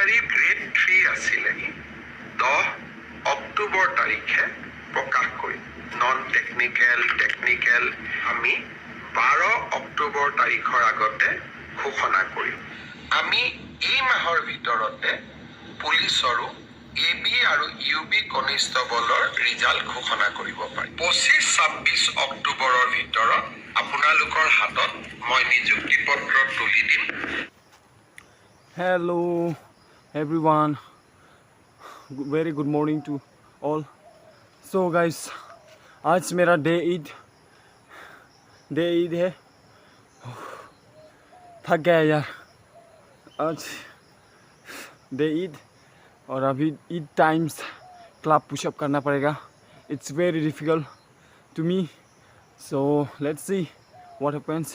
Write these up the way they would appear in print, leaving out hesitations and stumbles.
Engineering grade 3 আছিলে 10 অক্টোবৰ তাৰিখে প্ৰকাশ কৰিম নন টেকনিক্যাল টেকনিক্যাল আমি 12 অক্টোবৰ তাৰিখৰ আগতে ঘোষণা কৰিম আমি এই মাহৰ ভিতৰতে পুলিচৰো এবি আৰু ইউবি কনিষ্টবলৰ ৰিজাল্ট ঘোষণা কৰিব পাৰি 25-26 অক্টোবৰৰ ভিতৰত আপোনালোকৰ হাতত মই নিযুক্তি পত্ৰ তুলি দিম Hello everyone, very good morning to all. So guys, आज मेरा डे ईद है. थक गया यार आज डे ईद और अभी ईद टाइम्स क्लब पुशअप करना पड़ेगा. It's very difficult to me, so let's see what happens.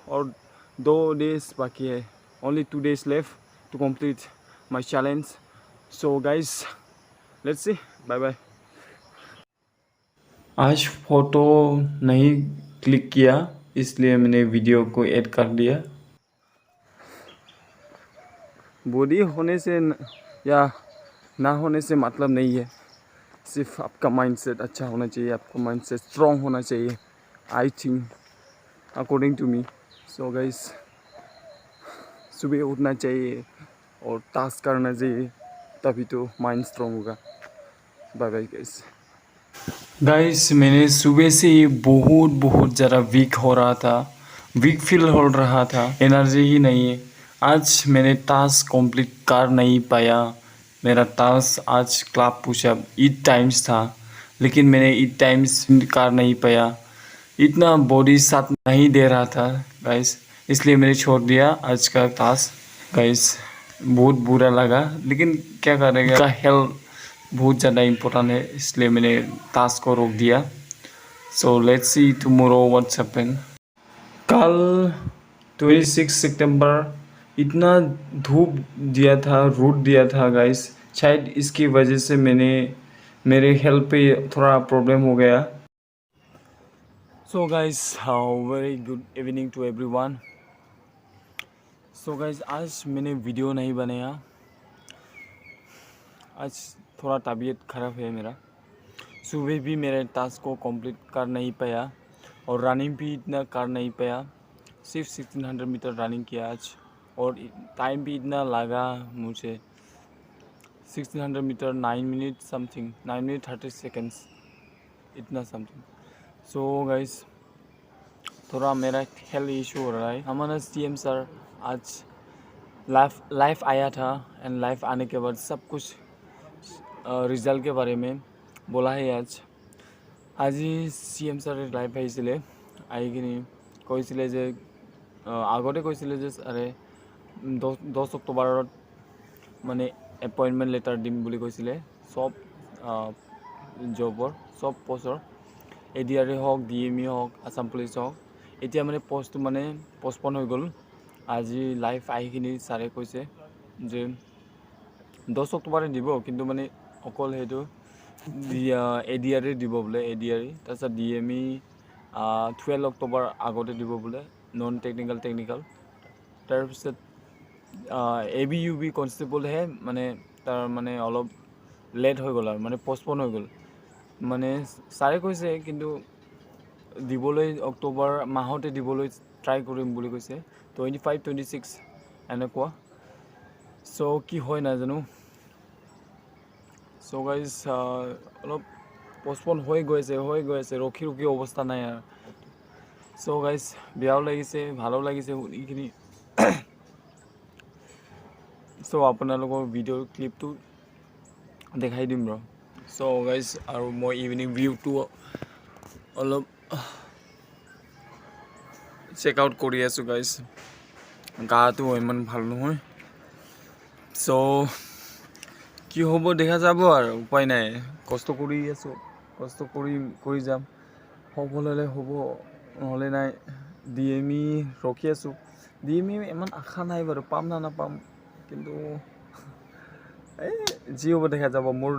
और 2 days बाकी है, only 2 days left to complete my challenge. So guys, let's see. Bye bye. आज फोटो नहीं क्लिक किया इसलिए मैंने वीडियो को ऐड कर दिया. बॉडी होने से या ना होने से मतलब नहीं है, सिर्फ आपका माइंडसेट अच्छा होना चाहिए, आपका माइंडसेट स्ट्रॉन्ग होना चाहिए, I think according to me. So guys, सुबह उठना चाहिए और टास्क करना चाहिए, तभी तो माइंड स्ट्रॉन्ग होगा. Bye bye guys. मैंने सुबह से ही बहुत ज़्यादा वीक हो रहा था, वीक फील हो रहा था, एनर्जी ही नहीं है. आज मैंने टास्क कंप्लीट कर नहीं पाया. मेरा टास्क आज क्लब पुशअप ईद टाइम्स था, लेकिन मैंने ईद टाइम्स कर नहीं पाया. इतना बॉडी साथ नहीं दे रहा था गाइस, इसलिए मैंने छोड़ दिया आज का टास्क. गाइस बहुत बुरा लगा, लेकिन क्या करेगा, का हेल्थ बहुत ज़्यादा इम्पोर्टेंट है, इसलिए मैंने टास्क को रोक दिया. So let's see tomorrow what's happen. कल 26 सितंबर इतना धूप दिया था, रूट दिया था गाइस. शायद इसकी वजह से मेरे हेल्थ पे थोड़ा प्रॉब्लम हो गया. So guys, very good evening to everyone. So guys, आज मैंने वीडियो नहीं बनाया, आज थोड़ा तबीयत ख़राब है मेरा. सुबह भी मेरे टास्क को कंप्लीट कर नहीं पाया और रनिंग भी इतना कर नहीं पाया. सिर्फ 1600 मीटर रनिंग किया आज, और टाइम भी इतना लगा मुझे. 1600 metre 9 minute something, 9 minute 30 seconds, इतना समथिंग. सो गाइस, थोड़ा मेरा हेल्थ इशू हो रहा है. हमारा सीएम सर आज लाइव आया था, एंड लाइव आने के बाद सब कुछ रिजल्ट के बारे में बोला है. आज CM ছাৰে লাইভ আহিছিলে, আহি কিনি কৈছিলে যে আগতে কৈছিলে যে আৰে 10 অক্টোবৰত মানে এপইণ্টমেণ্ট লেটাৰ দিম বুলি কৈছিলে চব জবৰ, চব পষ্টৰ, ADR হওক, DME হওক, আসাম পুলিচ হওক. এতিয়া মানে পষ্টটো মানে পষ্টপন হৈ গ'ল. আজি লাইভ আহি কিনি ছাৰে কৈছে যে 10 অক্টোবৰে দিব, কিন্তু মানে অকল সেইটো ADR দিব বোলে, ADR. তাৰপিছত DME 12 অক্টোবৰ আগতে দিব বোলে, নন টেকনিকেল. তাৰপিছত ABUB কনষ্টেবলহে মানে তাৰ মানে অলপ লেট হৈ গ'ল, আৰু মানে পষ্টপন হৈ গ'ল. মানে ছাৰে কৈছে কিন্তু দিবলৈ অক্টোবৰ মাহতে দিবলৈ ট্ৰাই কৰিম বুলি কৈছে, 25-26 এনেকুৱা. চ' কি হয় নাজানো. চ' গাইজ, অলপ পষ্টপন হৈ গৈ আছে, ৰখি অৱস্থা নাই আৰু. চ' গাইজ, বেয়াও লাগিছে, ভালো লাগিছে শুনিখিনি. চ' আপোনালোকৰ ভিডিঅ'ৰ ক্লিপটো দেখাই দিম ৰ. চ' গাইজ, আৰু মই ইভিনিং ভিউটো অলপ চেক আউট কৰি আছোঁ গাইজ. গাটো ইমান ভাল নহয়. চ' কি হ'ব দেখা যাব আৰু, উপায় নাই. কষ্ট কৰি আছোঁ, কষ্ট কৰি যাম. সফল হ'লে হ'ব, নহ'লে নাই. DME ৰখি আছোঁ. DME ইমান আশা নাই বাৰু, পাম না নাপাম, কিন্তু যি হ'ব দেখা যাব. মোৰ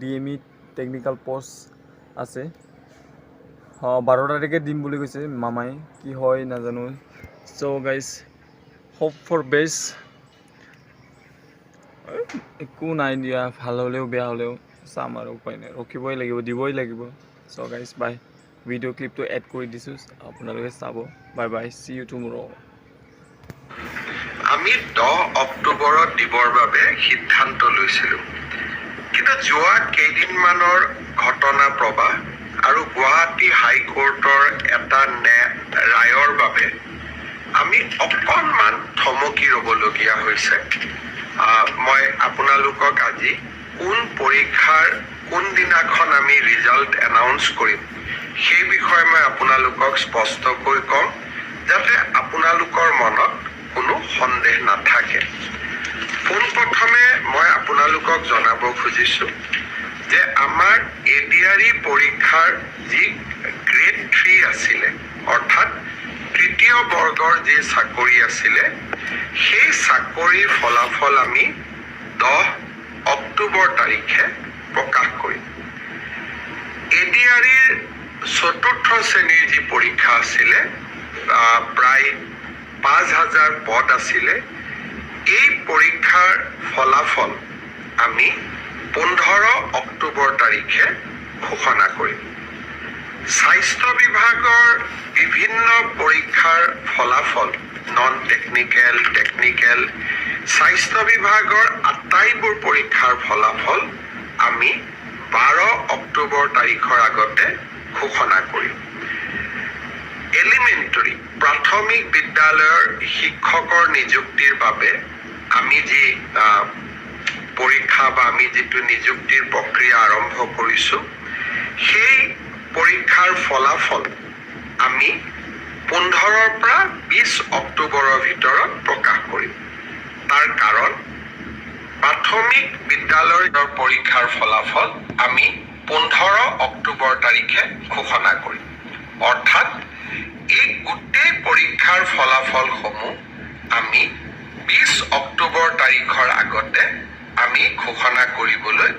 DME টেকনিকেল পষ্ট আছে, 12 তাৰিখে দিম বুলি কৈছে মামাই, কি হয় নাজানো. চ' গাইজ, হোপ ফৰ বেষ্ট. একো নাই দিয়া, ভাল হ'লেও বেয়া হ'লেও চাম আৰু উপায় নাই, ৰখিবই লাগিব, দিবই লাগিব। চ' গাইজ বাই, ভিডিঅ' ক্লিপটো এড কৰি দিছোঁ, আপোনালোকে চাব। Bye bye, see you tomorrow. আমি 10 অক্টোবৰত দিবৰ বাবে সিদ্ধান্ত লৈছিলোঁ, কিন্তু যোৱা কেইদিনমানৰ ঘটনা প্ৰবাহ আৰু গুৱাহাটী হাইকোৰ্টৰ এটা ৰায়ৰ বাবে আমি অকণমান থমকি ৰ'বলগীয়া হৈছে। মই আপোনালোকক আজি কোন পৰীক্ষাৰ কোনদিনাখন আমি ৰিজাল্ট এনাউন্স কৰিম সেই বিষয়ে মই আপোনালোকক স্পষ্টকৈ ক'ম, যাতে আপোনালোকৰ মনত কোনো সন্দেহ নাথাকে। পোনপ্ৰথমে মই আপোনালোকক জনাব খুজিছোঁ যে আমাৰ এডিআৰই পৰীক্ষাৰ যি গ্ৰেড 3 আছিলে, অৰ্থাৎ তৃতীয় বৰ্গৰ যি চাকৰি আছিলে, সেই চাকৰিৰ ফলাফল আমি 10 অক্টোবৰ তাৰিখে প্ৰকাশ কৰিম। এডিআৰইৰ চতুৰ্থ শ্ৰেণীৰ যি পৰীক্ষা আছিলে, প্ৰায় 5,000 পদ আছিলে, এই পৰীক্ষাৰ ফলাফল আমি 15 অক্টোবৰ তাৰিখে ঘোষণা কৰিম। স্বাস্থ্য বিভাগৰ বিভিন্ন পৰীক্ষাৰ ফলাফল, নন টেকনিকেল, টেকনিকেল, স্বাস্থ্য বিভাগৰ আটাইবোৰ পৰীক্ষাৰ ফলাফল আমি 12 অক্টোবৰ তাৰিখৰ আগতে ঘোষণা কৰিম। এলিমেণ্টাৰী প্ৰাথমিক বিদ্যালয়ৰ শিক্ষকৰ নিযুক্তিৰ বাবে আমি যি পৰীক্ষা বা আমি যিটো নিযুক্তিৰ প্ৰক্ৰিয়া আৰম্ভ কৰিছোঁ, সেই পৰীক্ষাৰ ফলাফল আমি 15 পৰা 20 অক্টোবৰৰ ভিতৰত প্ৰকাশ কৰিম। তাৰ কাৰণ প্ৰাথমিক বিদ্যালয়ৰ পৰীক্ষাৰ ফলাফল আমি 15 অক্টোবৰ তাৰিখে ঘোষণা কৰিম। অৰ্থাৎ এই গোটেই পৰীক্ষাৰ ফলাফলসমূহ আমি 20 অক্টোবৰ তাৰিখৰ আগতে আমি ঘোষণা কৰিবলৈ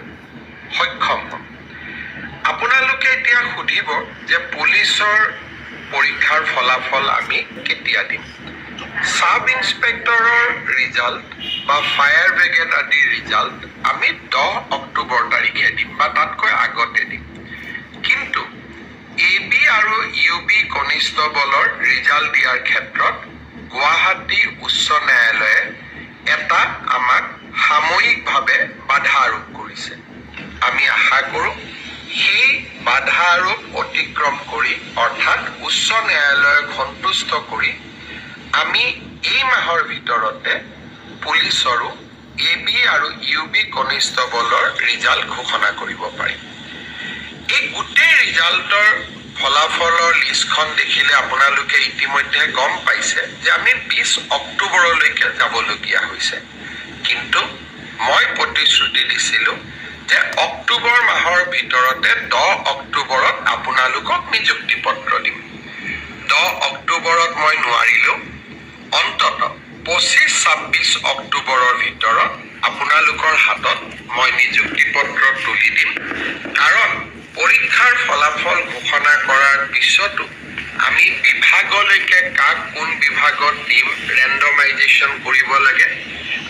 সক্ষম হ'ম। আপোনালোকে এতিয়া সুধিব যে পুলিচৰ পৰীক্ষাৰ ফলাফল আমি কেতিয়া দিম? সাব ইন্সপেক্টৰৰ ৰিজাল্ট বা ফায়াৰ ব্ৰিগেড আদিৰ ৰিজাল্ট আমি 10 অক্টোবৰ তাৰিখে দিম বা তাতকৈ আগতে দিম। কিন্তু AB আৰু UB কনিষ্টবলৰ ৰিজাল্ট দিয়াৰ ক্ষেত্ৰত গুৱাহাটী উচ্চ ন্যায়ালয়ে এটা আমাক সাময়িকভাৱে বাধা আৰোপ কৰিছে। আমি আশা কৰোঁ সেই বাধা আৰোপ অতিক্ৰম কৰি, অৰ্থাৎ উচ্চ ন্যায়ালয়ক সন্তুষ্ট কৰি, আমি এই মাহৰ ভিতৰতে পুলিচৰো AB আৰু UB কনিষ্টবলৰ ৰিজাল্ট ঘোষণা কৰিব পাৰিম। এই গোটেই ৰিজাল্টৰ ফলাফলৰ লিষ্টখন দেখিলে আপোনালোকে ইতিমধ্যে গম পাইছে যে আমি 20 অক্টোবৰলৈকে যাবলগীয়া হৈছে। কিন্তু মই প্ৰতিশ্ৰুতি দিছিলোঁ যে অক্টোবৰ মাহৰ ভিতৰতে 10 অক্টোবৰত আপোনালোকক নিযুক্তি পত্ৰ দিম। 10 অক্টোবৰত মই নোৱাৰিলেও অন্ততঃ 25-26 অক্টোবৰৰ ভিতৰত আপোনালোকৰ হাতত মই নিযুক্তি পত্ৰ তুলি দিম। কাৰণ পৰীক্ষাৰ ফলাফল ঘোষণা কৰাৰ পিছতো আমি বিভাগলৈকে কাক কোন বিভাগত দিম ৰেণ্ডমাইজেশ্যন কৰিব লাগে,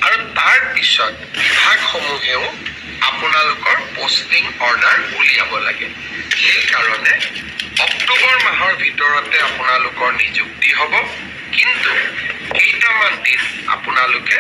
আৰু তাৰ পিছত বিভাগসমূহেও আপোনালোকৰ পোষ্টিং অৰ্ডাৰ উলিয়াব লাগে। সেইকাৰণে অক্টোবৰ মাহৰ ভিতৰতে আপোনালোকৰ নিযুক্তি হ'ব, কিন্তু কেইটামান দিন আপোনালোকে